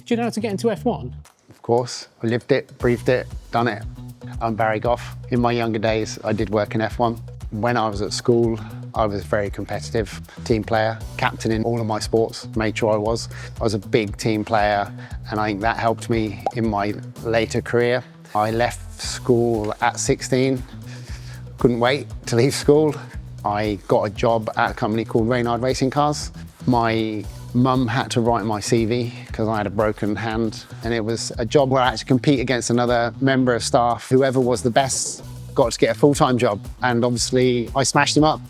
Do you know how to get into F1? Of course, I lived it, breathed it, done it. I'm Barry Gough. In my younger days, I did work in F1. When I was at school, I was very competitive, team player, captain in all of my sports, made sure I was. I was a big team player, and I think that helped me in my later career. I left school at 16, couldn't wait to leave school. I got a job at a company called Reynard Racing Cars. My mum had to write my CV because I had a broken hand, and it was a job where I had to compete against another member of staff. Whoever was the best got to get a full-time job, and obviously I smashed him up.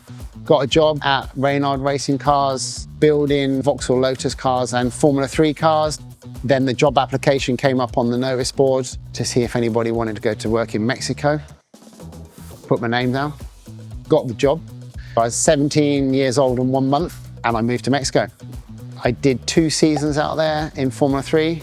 Got a job at Reynard Racing Cars, building Vauxhall Lotus cars and Formula 3 cars. Then the job application came up on the notice board to see if anybody wanted to go to work in Mexico. Put my name down, got the job. I was 17 years old and 1 month, and I moved to Mexico. I did 2 seasons out there in Formula 3,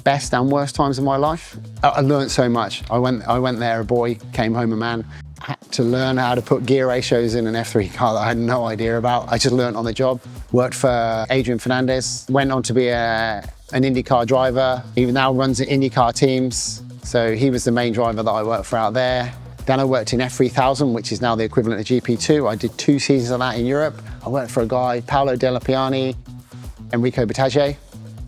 best and worst times of my life. I learned so much. I went there a boy, came home a man. Had to learn how to put gear ratios in an F3 car that I had no idea about. I just learned on the job. Worked for Adrian Fernandez, went on to be an IndyCar driver. He now runs IndyCar teams. So he was the main driver that I worked for out there. Then I worked in F3000, which is now the equivalent of GP2. I did 2 seasons of that in Europe. I worked for a guy, Paolo Della Piani, Enrico Battagier.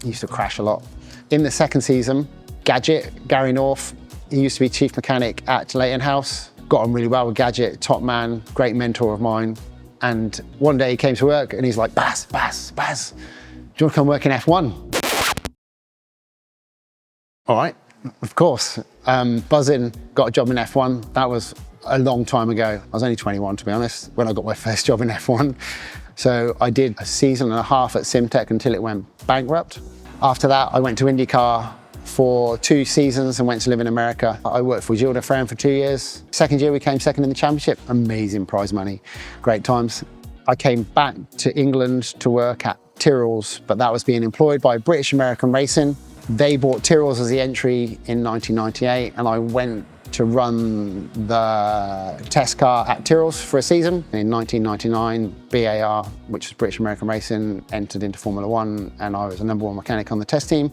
He used to crash a lot. In the second season, Gadget, Gary North, he used to be chief mechanic at Leighton House. Got on really well with Gadget, top man, great mentor of mine. And one day he came to work and he's like, Baz, do you want to come work in F1? All right, of course. Buzzing, got a job in F1. That was a long time ago. I was only 21, to be honest, when I got my first job in F1. So I did a season and a half at Simtech until it went bankrupt. After that, I went to IndyCar for 2 seasons and went to live in America. I worked for Gilles de Ferran for 2 years. Second year, we came second in the championship. Amazing prize money, great times. I came back to England to work at Tyrrell's, but that was being employed by British American Racing. They bought Tyrrell's as the entry in 1998, and I went to run the test car at Tyrrell's for a season. In 1999, BAR, which was British American Racing, entered into Formula 1, and I was a #1 mechanic on the test team,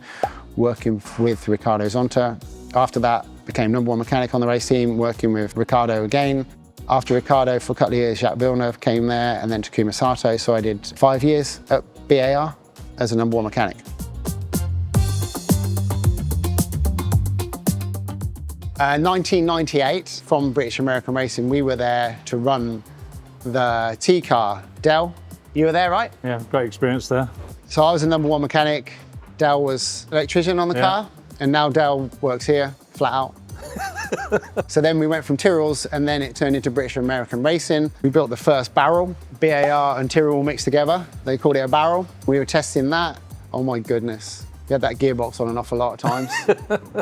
working with Ricardo Zonta. After that, became #1 mechanic on the race team, working with Ricardo again. After Ricardo, for a couple of years, Jacques Villeneuve came there, and then Takuma Sato, so I did 5 years at BAR as a #1 mechanic. 1998, from British American Racing, we were there to run the T car. Del, you were there, right? Yeah, great experience there. So I was a #1 mechanic. Del was electrician on the car, and now Del works here, flat out. So then we went from Tyrrell's, and then it turned into British American Racing. We built the first barrel, BAR and Tyrrell mixed together. They called it a barrel. We were testing that. Oh my goodness. We had that gearbox on and off a lot of times.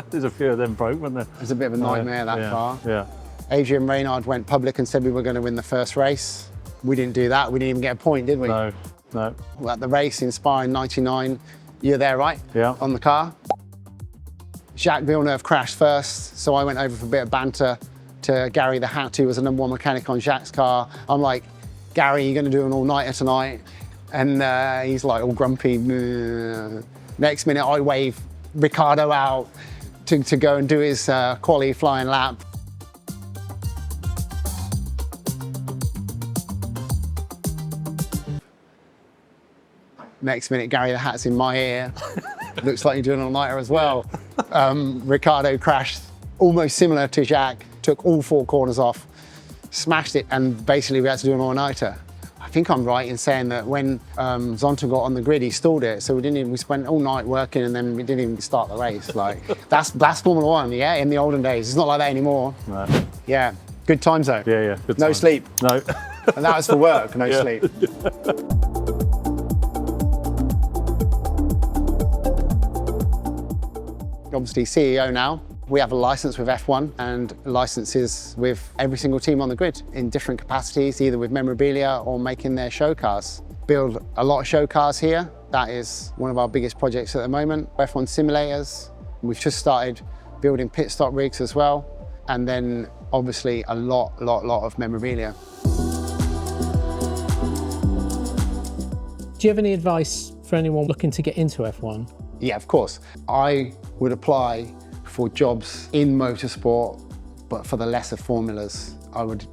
There's a few of them broke, weren't there? It was a bit of a nightmare, that car. Yeah. Adrian Reynard went public and said we were going to win the first race. We didn't do that. We didn't even get a point, did we? No. Well, at the race in Spa in 99, you're there, right? Yeah. On the car. Jacques Villeneuve crashed first, so I went over for a bit of banter to Gary the Hat, who was a #1 mechanic on Jacques' car. I'm like, Gary, you're going to do an all-nighter tonight? And he's like all grumpy. Next minute, I wave Ricardo out to go and do his quali flying lap. Next minute, Gary the Hat's in my ear. Looks like you're doing an all-nighter as well. Ricardo crashed, almost similar to Jacques, took all 4 corners off, smashed it, and basically we had to do an all-nighter. I think I'm right in saying that when Zonta got on the grid, he stalled it, so we spent all night working, and then we didn't even start the race. Like that's Formula 1, yeah. In the olden days, it's not like that anymore. No. Yeah, good times though. Yeah. Good no times. sleep. No. And that was for work. No sleep. Obviously CEO now. We have a license with F1 and licenses with every single team on the grid in different capacities, either with memorabilia or making their show cars. Build a lot of show cars here. That is one of our biggest projects at the moment. F1 simulators. We've just started building pit stop rigs as well. And then obviously a lot of memorabilia. Do you have any advice for anyone looking to get into F1? Yeah, of course. I would apply for jobs in motorsport, but for the lesser formulas. I would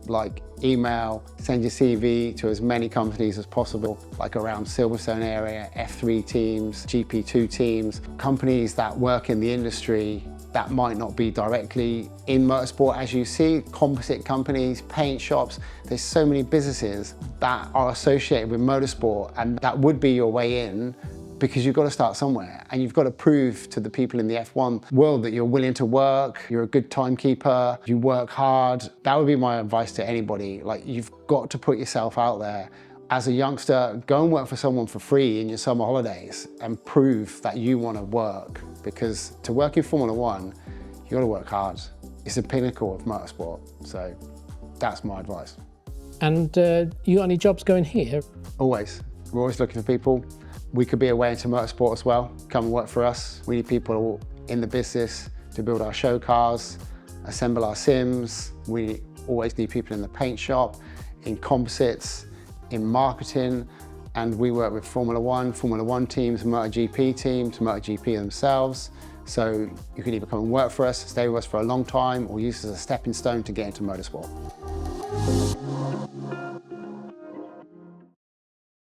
email, send your CV to as many companies as possible, like around Silverstone area, F3 teams, GP2 teams, companies that work in the industry that might not be directly in motorsport. As you see, composite companies, paint shops, there's so many businesses that are associated with motorsport, and that would be your way in, because you've got to start somewhere and you've got to prove to the people in the F1 world that you're willing to work, you're a good timekeeper, you work hard. That would be my advice to anybody. You've got to put yourself out there. As a youngster, go and work for someone for free in your summer holidays and prove that you want to work, because to work in Formula One, you got to work hard. It's the pinnacle of motorsport. So that's my advice. And you got any jobs going here? Always. We're always looking for people. We could be a way into motorsport as well. Come and work for us. We need people in the business to build our show cars, assemble our sims. We always need people in the paint shop, in composites, in marketing, and we work with Formula One teams, MotoGP teams, MotoGP themselves. So you can either come and work for us, stay with us for a long time, or use us as a stepping stone to get into motorsport.